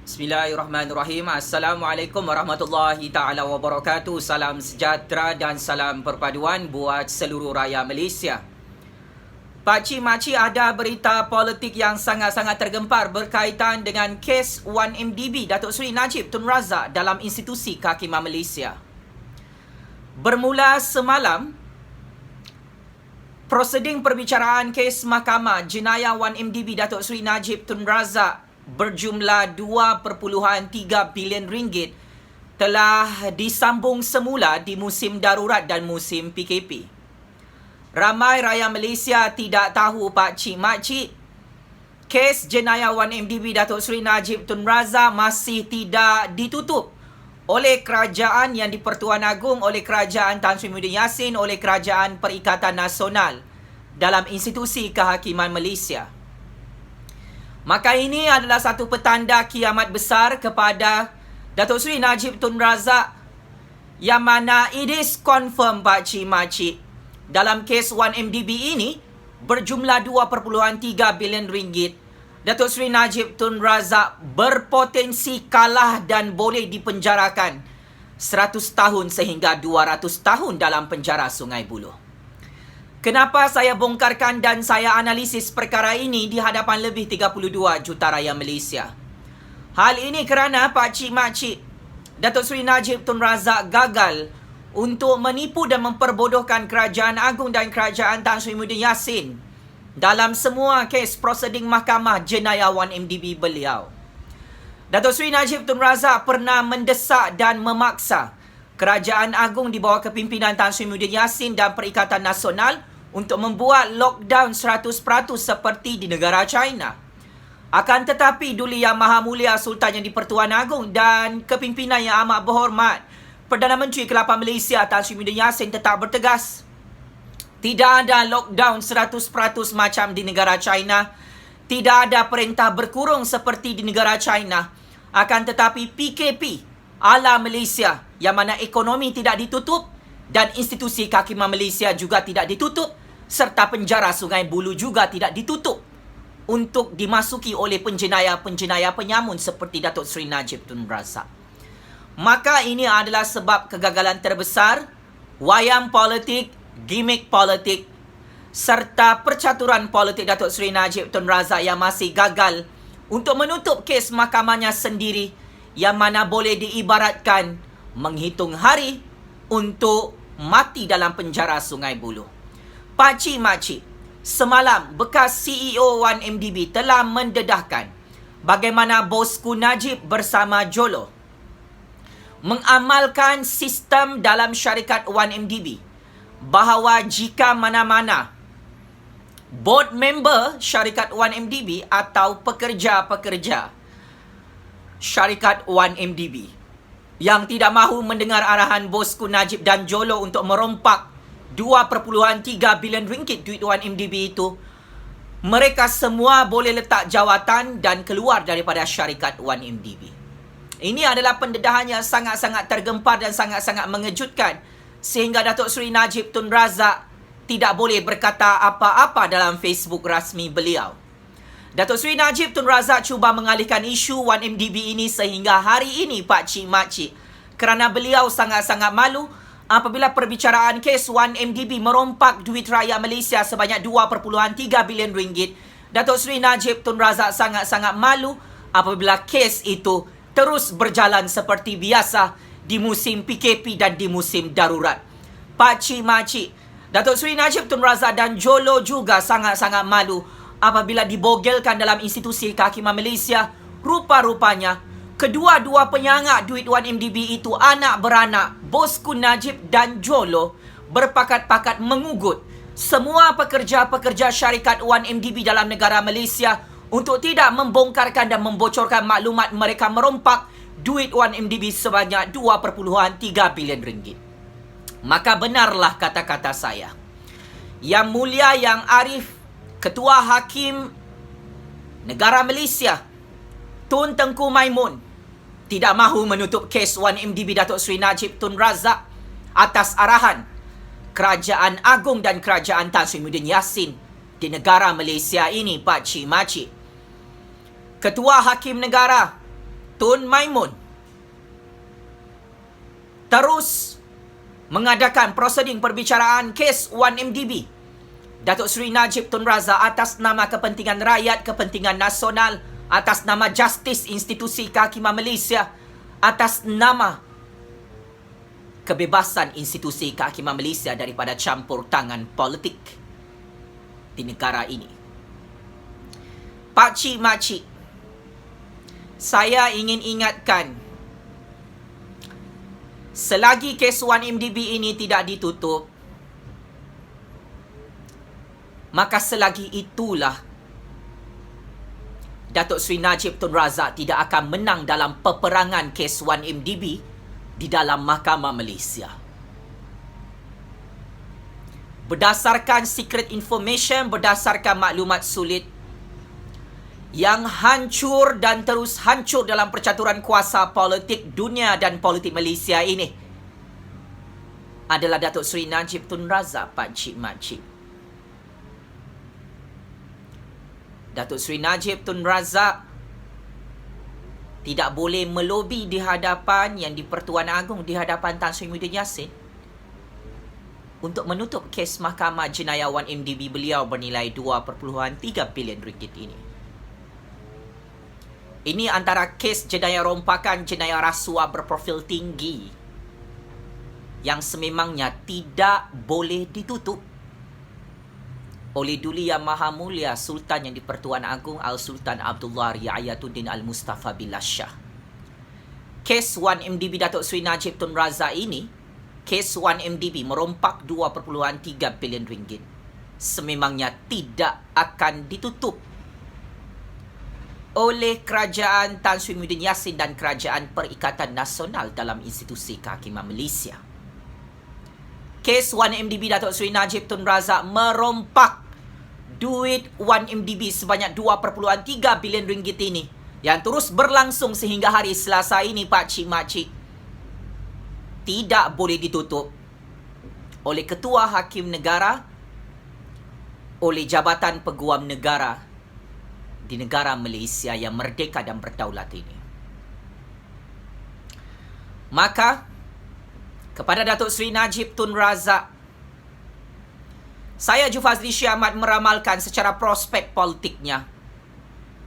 Bismillahirrahmanirrahim. Assalamualaikum warahmatullahi ta'ala wabarakatuh. Salam sejahtera dan salam perpaduan buat seluruh rakyat Malaysia. Pakcik makcik, ada berita politik yang sangat-sangat tergempar berkaitan dengan kes 1MDB Datuk Seri Najib Tun Razak dalam institusi kehakiman Malaysia. Bermula semalam, proseding perbicaraan kes Mahkamah Jenayah 1MDB Datuk Seri Najib Tun Razak berjumlah 2.3 bilion ringgit telah disambung semula di musim darurat dan musim PKP. Ramai rakyat Malaysia tidak tahu, pakcik makcik, kes jenayah 1MDB Datuk Seri Najib Tun Razak masih tidak ditutup oleh kerajaan yang di-Pertuan Agong, oleh kerajaan Tan Sri Muhyiddin Yassin, oleh kerajaan Perikatan Nasional dalam institusi kehakiman Malaysia. Maka ini adalah satu petanda kiamat besar kepada Datuk Seri Najib Tun Razak, yang mana it is confirm, pakcik makcik, dalam kes 1MDB ini berjumlah 2.3 bilion ringgit, Datuk Seri Najib Tun Razak berpotensi kalah dan boleh dipenjarakan 100 tahun sehingga 200 tahun dalam penjara Sungai Buloh. Kenapa saya bongkarkan dan saya analisis perkara ini di hadapan lebih 32 juta rakyat Malaysia? Hal ini kerana, pakcik makcik, Datuk Seri Najib Tun Razak gagal untuk menipu dan memperbodohkan Kerajaan Agong dan Kerajaan Tan Sri Muhyiddin Yassin dalam semua kes proseding Mahkamah Jenayah 1MDB beliau. Datuk Seri Najib Tun Razak pernah mendesak dan memaksa Kerajaan Agong di bawah kepimpinan Tan Sri Muhyiddin Yassin dan Perikatan Nasional untuk membuat lockdown 100% seperti di negara China. Akan tetapi Duli Yang Maha Mulia Sultan yang di-Pertuan Agong dan kepimpinan yang amat berhormat Perdana Menteri ke-8 Malaysia Tan Sri Muhyiddin Yassin tetap bertegas. Tidak ada lockdown 100% macam di negara China. Tidak ada perintah berkurung seperti di negara China. Akan tetapi PKP ala Malaysia, yang mana ekonomi tidak ditutup dan institusi kehakiman Malaysia juga tidak ditutup, serta penjara Sungai Buloh juga tidak ditutup untuk dimasuki oleh penjenayah-penjenayah penyamun seperti Datuk Seri Najib Tun Razak. Maka ini adalah sebab kegagalan terbesar, wayang politik, gimmick politik, serta percaturan politik Datuk Seri Najib Tun Razak yang masih gagal untuk menutup kes mahkamahnya sendiri, yang mana boleh diibaratkan menghitung hari untuk mati dalam penjara Sungai Buloh. Pakcik makcik, semalam bekas CEO 1MDB telah mendedahkan bagaimana bosku Najib bersama Jolo mengamalkan sistem dalam syarikat 1MDB, bahawa jika mana-mana board member syarikat 1MDB atau pekerja-pekerja syarikat 1MDB yang tidak mahu mendengar arahan bosku Najib dan Jolo untuk merompak 2.3 bilion ringgit duit 1MDB itu, mereka semua boleh letak jawatan dan keluar daripada syarikat 1MDB. Ini adalah pendedahan yang sangat-sangat tergempar dan sangat-sangat mengejutkan, sehingga Datuk Seri Najib Tun Razak tidak boleh berkata apa-apa dalam Facebook rasmi beliau. Datuk Seri Najib Tun Razak cuba mengalihkan isu 1MDB ini sehingga hari ini, pakcik makcik, kerana beliau sangat-sangat malu apabila perbicaraan kes 1MDB merompak duit rakyat Malaysia sebanyak 2.3 bilion ringgit. Datuk Seri Najib Tun Razak sangat-sangat malu apabila kes itu terus berjalan seperti biasa di musim PKP dan di musim darurat. Pakcik makcik, Datuk Seri Najib Tun Razak dan Jolo juga sangat-sangat malu apabila dibogelkan dalam institusi kehakiman Malaysia. Rupa-rupanya kedua-dua penyangak duit 1MDB itu anak beranak bosku Najib dan Jolo berpakat-pakat mengugut semua pekerja-pekerja syarikat 1MDB dalam negara Malaysia untuk tidak membongkarkan dan membocorkan maklumat mereka merompak duit 1MDB sebanyak 2.3 bilion ringgit. Maka benarlah kata-kata saya. Yang Mulia Yang Arif, Ketua Hakim Negara Malaysia Tun Tengku Maimun, tidak mahu menutup kes 1MDB Datuk Seri Najib Tun Razak atas arahan Kerajaan Agong dan Kerajaan Tan Sri Muhyiddin Yassin di negara Malaysia ini, pakcik makcik. Ketua Hakim Negara Tun Maimun terus mengadakan proseding perbicaraan kes 1MDB Datuk Seri Najib Tun Razak atas nama kepentingan rakyat, kepentingan nasional, atas nama Justice Institusi Kehakiman Malaysia, atas nama kebebasan institusi kehakiman Malaysia daripada campur tangan politik di negara ini. Pakcik makcik, saya ingin ingatkan, selagi kes 1MDB ini tidak ditutup, maka selagi itulah Datuk Seri Najib Tun Razak tidak akan menang dalam peperangan kes 1MDB di dalam Mahkamah Malaysia. Berdasarkan secret information, berdasarkan maklumat sulit yang hancur dan terus hancur dalam percaturan kuasa politik dunia dan politik Malaysia ini, adalah Datuk Seri Najib Tun Razak, pakcik makcik. Datuk Seri Najib Tun Razak tidak boleh melobi di hadapan Yang di-Pertuan Agong, di hadapan Tan Sri Muhyiddin Yassin untuk menutup kes Mahkamah Jenayah 1MDB beliau bernilai 2.3 bilion ringgit ini. Ini antara kes jenayah rompakan, jenayah rasuah berprofil tinggi yang sememangnya tidak boleh ditutup oleh Duli Yang Maha Mulia Sultan Yang di-Pertuan Agong Al-Sultan Abdullah Riayatuddin Al-Mustafa Billah Shah. Kes 1MDB Datuk Seri Najib Tun Razak ini, kes 1MDB merompak 2.3 bilion ringgit, sememangnya tidak akan ditutup oleh kerajaan Tan Sri Muhyiddin Yassin dan Kerajaan Perikatan Nasional dalam institusi kehakiman Malaysia. Kes 1MDB Datuk Seri Najib Tun Razak merompak duit 1MDB sebanyak 2.3 bilion ringgit ini yang terus berlangsung sehingga hari Selasa ini, pakcik makcik, tidak boleh ditutup oleh Ketua Hakim Negara, oleh Jabatan Peguam Negara di negara Malaysia yang merdeka dan berdaulat ini. Maka kepada Datuk Seri Najib Tun Razak, saya Jufazli Syah Ahmad meramalkan secara prospek politiknya,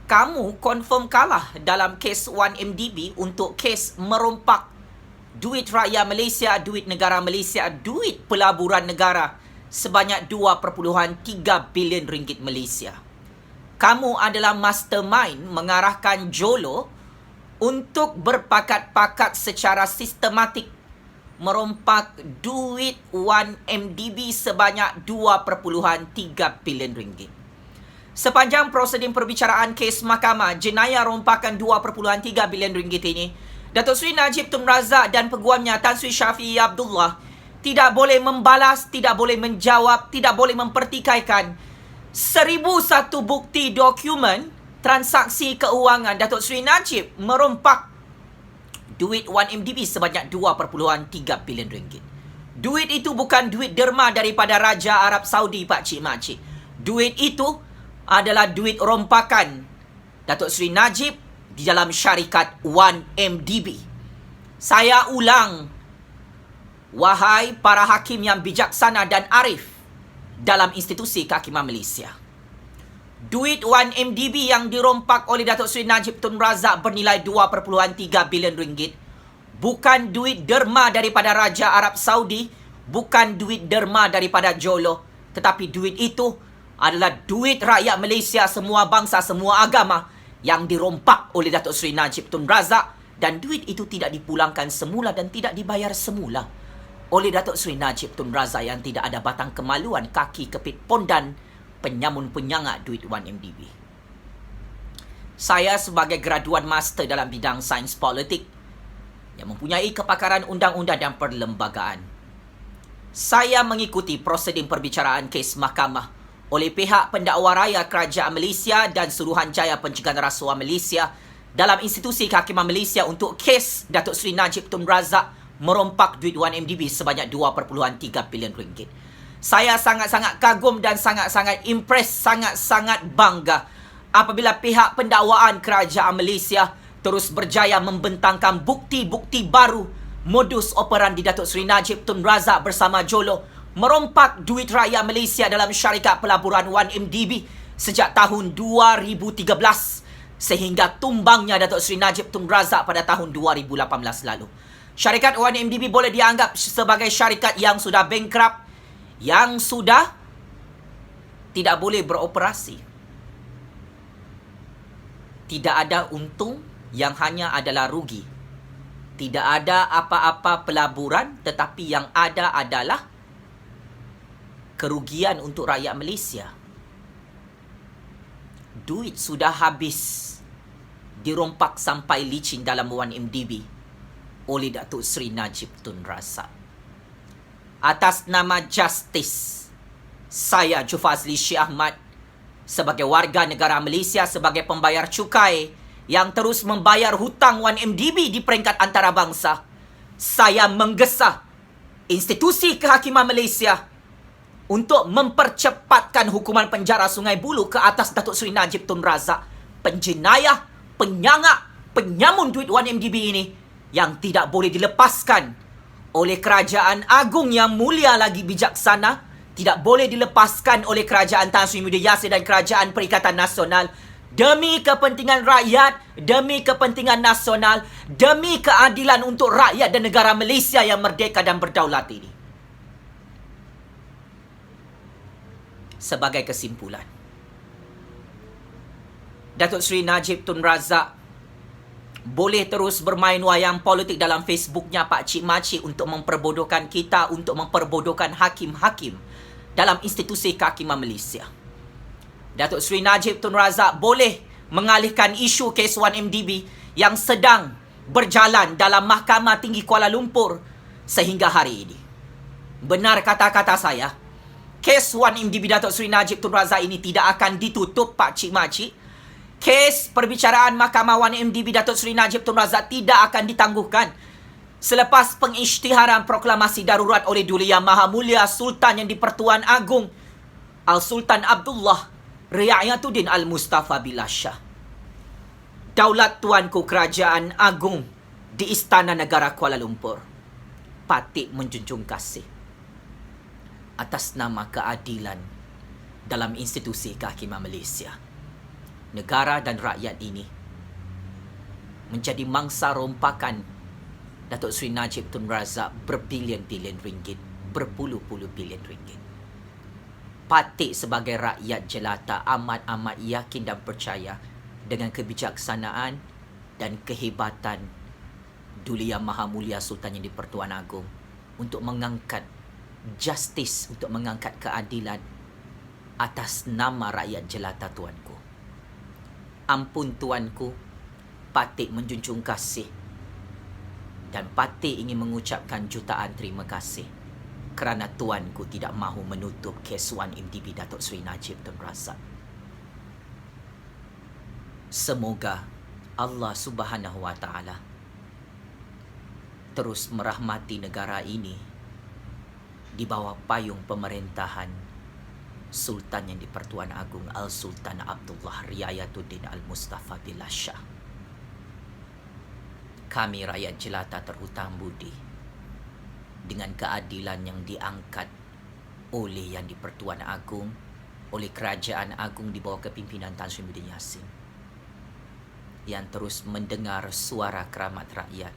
kamu confirm kalah dalam kes 1MDB untuk kes merompak duit rakyat Malaysia, duit negara Malaysia, duit pelaburan negara sebanyak 2.3 bilion ringgit Malaysia. Kamu adalah mastermind mengarahkan Jolo untuk berpakat-pakat secara sistematik merompak duit 1MDB sebanyak 2.3 bilion ringgit. Sepanjang prosedur perbicaraan kes mahkamah jenayah rompakan 2.3 bilion ringgit ini, Datuk Seri Najib Tun Razak dan peguamnya Tan Sri Syafiee Abdullah tidak boleh membalas, tidak boleh menjawab, tidak boleh mempertikaikan 1001 bukti dokumen transaksi keuangan Datuk Seri Najib merompak duit 1MDB sebanyak 2.3 bilion ringgit. Duit itu bukan duit derma daripada Raja Arab Saudi, pakcik makcik. Duit itu adalah duit rompakan Datuk Seri Najib di dalam syarikat 1MDB. Saya ulang, wahai para hakim yang bijaksana dan arif dalam institusi kehakiman Malaysia, duit 1MDB yang dirompak oleh Datuk Seri Najib Tun Razak bernilai 2.3 bilion ringgit bukan duit derma daripada Raja Arab Saudi, bukan duit derma daripada Jolo, tetapi duit itu adalah duit rakyat Malaysia, semua bangsa, semua agama yang dirompak oleh Datuk Seri Najib Tun Razak, dan duit itu tidak dipulangkan semula dan tidak dibayar semula oleh Datuk Seri Najib Tun Razak yang tidak ada batang kemaluan, kaki kepit pondan, penyamun-penyangak duit 1MDB. Saya sebagai graduan master dalam bidang sains politik yang mempunyai kepakaran undang-undang dan perlembagaan, saya mengikuti prosedur perbicaraan kes mahkamah oleh pihak pendakwa raya Kerajaan Malaysia dan Suruhanjaya Pencegahan Rasuah Malaysia dalam institusi kehakiman Malaysia untuk kes Datuk Seri Najib Tun Razak merompak duit 1MDB sebanyak 2.3 bilion ringgit. Saya sangat-sangat kagum dan sangat-sangat impress, sangat-sangat bangga apabila pihak pendakwaan Kerajaan Malaysia terus berjaya membentangkan bukti-bukti baru modus operandi Datuk Seri Najib Tun Razak bersama Jolo merompak duit rakyat Malaysia dalam syarikat pelaburan 1MDB sejak tahun 2013 sehingga tumbangnya Datuk Seri Najib Tun Razak pada tahun 2018 lalu. Syarikat 1MDB boleh dianggap sebagai syarikat yang sudah bankrupt, yang sudah tidak boleh beroperasi. Tidak ada untung, yang hanya adalah rugi. Tidak ada apa-apa pelaburan, tetapi yang ada adalah kerugian untuk rakyat Malaysia. Duit sudah habis dirompak sampai licin dalam 1MDB oleh Datuk Seri Najib Tun Razak. Atas nama Justice, saya Jufazli Syekh Ahmad sebagai warga negara Malaysia, sebagai pembayar cukai yang terus membayar hutang 1MDB di peringkat antarabangsa, saya menggesa institusi kehakiman Malaysia untuk mempercepatkan hukuman penjara Sungai Buloh ke atas Datuk Seri Najib Tun Razak, penjenayah, penyangak, penyamun duit 1MDB ini yang tidak boleh dilepaskan oleh Kerajaan Agung yang mulia lagi bijaksana, tidak boleh dilepaskan oleh Kerajaan Tan Sri Muhyiddin Yassin dan Kerajaan Perikatan Nasional demi kepentingan rakyat, demi kepentingan nasional, demi keadilan untuk rakyat dan negara Malaysia yang merdeka dan berdaulat ini. Sebagai kesimpulan, Datuk Seri Najib Tun Razak boleh terus bermain wayang politik dalam Facebooknya Pak Cik Makcik untuk memperbodohkan kita, untuk memperbodohkan hakim-hakim dalam institusi kehakiman Malaysia. Datuk Seri Najib Tun Razak boleh mengalihkan isu kes 1MDB yang sedang berjalan dalam Mahkamah Tinggi Kuala Lumpur sehingga hari ini. Benar kata-kata saya, kes 1MDB Datuk Seri Najib Tun Razak ini tidak akan ditutup Pak Cik Makcik. Kes perbicaraan Mahkamah 1MDB Datuk Seri Najib Tun Razak tidak akan ditangguhkan selepas pengisytiharan proklamasi darurat oleh Duli Yang Maha Mulia Sultan yang di-Pertuan Agong Al-Sultan Abdullah Riayatuddin Al-Mustafa Billah Shah. Daulat Tuanku Kerajaan Agung di Istana Negara Kuala Lumpur patut menjunjung kasih atas nama keadilan dalam institusi kehakiman Malaysia. Negara dan rakyat ini menjadi mangsa rompakan Datuk Seri Najib Tun Razak berbilion-bilion ringgit, berpuluh-puluh bilion ringgit. Patut sebagai rakyat jelata amat-amat yakin dan percaya dengan kebijaksanaan dan kehebatan Duli Yang Maha Mulia Sultan yang di-Pertuan Agong untuk mengangkat justice, untuk mengangkat keadilan atas nama rakyat jelata tuanku. Ampun tuanku, patut menjunjung kasih dan patut ingin mengucapkan jutaan terima kasih kerana tuanku tidak mahu menutup kes 1MDB Datuk Seri Najib Tun Razak. Semoga Allah Subhanahu Wa Taala terus merahmati negara ini di bawah payung pemerintahan Sultan yang di-Pertuan Agong Al-Sultan Abdullah Riayatuddin Al-Mustafa Billah Shah. Kami rakyat jelata terhutang budi dengan keadilan yang diangkat oleh yang di-Pertuan Agong, oleh Kerajaan Agung di bawah kepimpinan Tan Sri Muhyiddin Yassin, yang terus mendengar suara keramat rakyat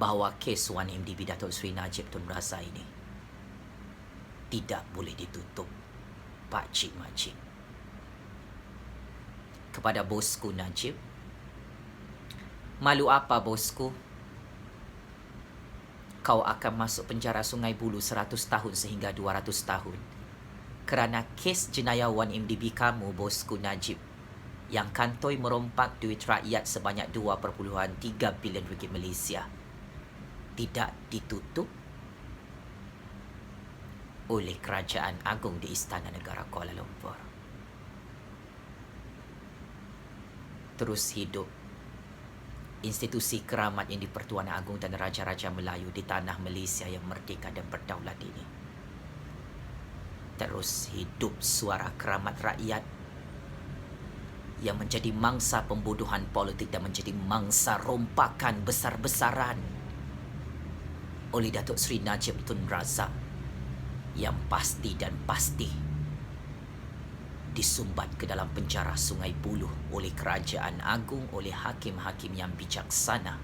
bahawa kes 1MDB Datuk Seri Najib Tun Razak ini tidak boleh ditutup Pak Cik Makcik. Kepada bosku Najib, malu apa bosku? Kau akan masuk penjara Sungai Buloh 100 tahun sehingga 200 tahun kerana kes jenayah 1MDB kamu bosku Najib yang kantoi merompak duit rakyat sebanyak 2.3 bilion ringgit Malaysia tidak ditutup oleh Kerajaan Agung di Istana Negara Kuala Lumpur. Terus hidup institusi keramat yang di-Pertuan Agong dan Raja-Raja Melayu di tanah Malaysia yang merdeka dan berdaulat ini. Terus hidup suara keramat rakyat yang menjadi mangsa pembodohan politik dan menjadi mangsa rompakan besar-besaran oleh Datuk Seri Najib Tun Razak yang pasti dan pasti disumbat ke dalam penjara Sungai Buloh oleh Kerajaan Agung, oleh hakim-hakim yang bijaksana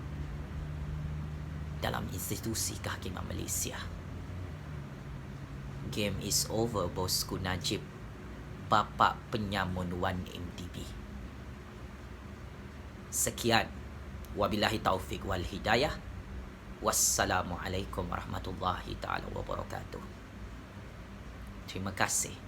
dalam institusi kehakiman Malaysia. Game is over, bosku Najib, bapak penyamun 1MDB. Sekian, wabillahi taufik wal hidayah. Wassalamualaikum warahmatullahi taala wabarakatuh. Terima kasih.